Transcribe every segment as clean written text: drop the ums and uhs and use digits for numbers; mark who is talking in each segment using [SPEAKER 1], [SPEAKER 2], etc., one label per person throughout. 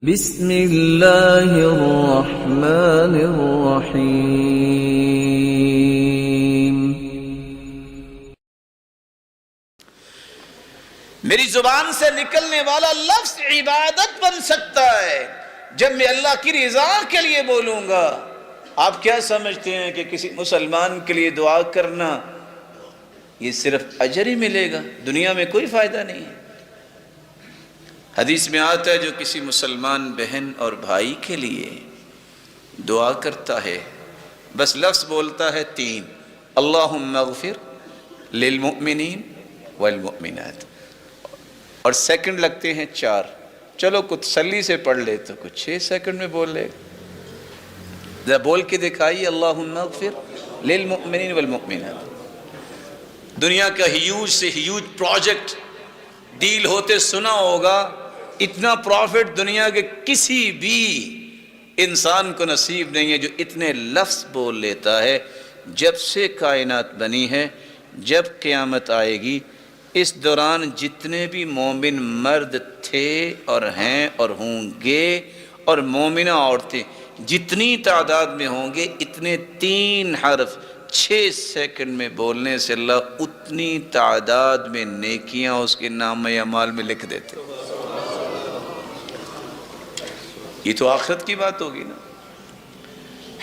[SPEAKER 1] بسم اللہ الرحمن الرحیم۔
[SPEAKER 2] میری زبان سے نکلنے والا لفظ عبادت بن سکتا ہے جب میں اللہ کی رضا کے لیے بولوں گا۔ آپ کیا سمجھتے ہیں کہ کسی مسلمان کے لیے دعا کرنا یہ صرف اجر ہی ملے گا؟ دنیا میں کوئی فائدہ نہیں ہے۔ حدیث میں آتا ہے جو کسی مسلمان بہن اور بھائی کے لیے دعا کرتا ہے، بس لفظ بولتا ہے تین، اللہم اغفر للمؤمنین والمؤمنات، اور سیکنڈ لگتے ہیں 4، چلو کچھ تسلی سے پڑھ لے تو کچھ 6 سیکنڈ میں بول لے، ذرا بول کے دکھائیے اللہم اغفر للمؤمنین والمؤمنات۔ دنیا کا ہیوج سے ہیوج پروجیکٹ ڈیل ہوتے سنا ہوگا، اتنا پروفٹ دنیا کے کسی بھی انسان کو نصیب نہیں ہے جو اتنے لفظ بول لیتا ہے۔ جب سے کائنات بنی ہے، جب قیامت آئے گی، اس دوران جتنے بھی مومن مرد تھے اور ہیں اور ہوں گے اور مومنہ عورتیں جتنی تعداد میں ہوں گے، اتنے 3 حرف 6 سیکنڈ میں بولنے سے اللہ اتنی تعداد میں نیکیاں اس کے نام اعمال میں لکھ دیتے۔ یہ تو آخرت کی بات ہوگی نا۔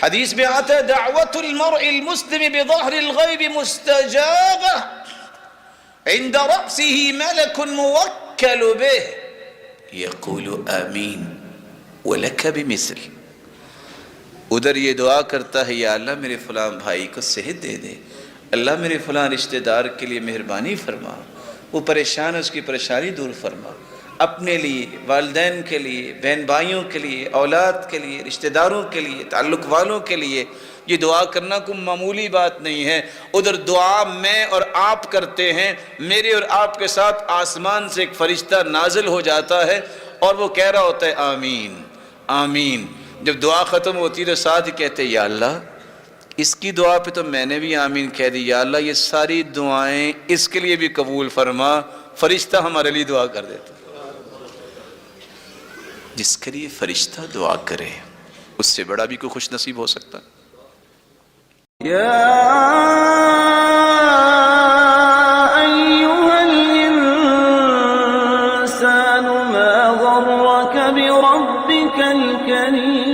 [SPEAKER 2] حدیث میں آتا ہے دعوت المرء المسلم بظہر الغیب مستجابہ عند رأسه ملک موکل به یقول آمین ولک بمثل۔ ادھر یہ دعا کرتا ہے یا اللہ میرے فلاں بھائی کو صحت دے دے، اللہ میرے فلاں رشتہ دار کے لیے مہربانی فرما، وہ پریشان ہے اس کی پریشانی دور فرما، اپنے لیے، والدین کے لیے، بہن بھائیوں کے لیے، اولاد کے لیے، رشتہ داروں کے لیے، تعلق والوں کے لیے۔ یہ دعا کرنا کوئی معمولی بات نہیں ہے۔ ادھر دعا میں اور آپ کرتے ہیں، میرے اور آپ کے ساتھ آسمان سے ایک فرشتہ نازل ہو جاتا ہے اور وہ کہہ رہا ہوتا ہے آمین آمین۔ جب دعا ختم ہوتی ہے تو ساتھ ہی کہتے ہیں یا اللہ اس کی دعا پہ تو میں نے بھی آمین کہہ دی، یا اللہ یہ ساری دعائیں اس کے لیے بھی قبول فرما۔ فرشتہ ہمارے لیے دعا کر دیتا۔ جس کے لیے فرشتہ دعا کرے اس سے بڑا بھی کوئی خوش نصیب ہو سکتا ہے؟
[SPEAKER 1] یا ایھا الانسان ما غرک بربک الکریم۔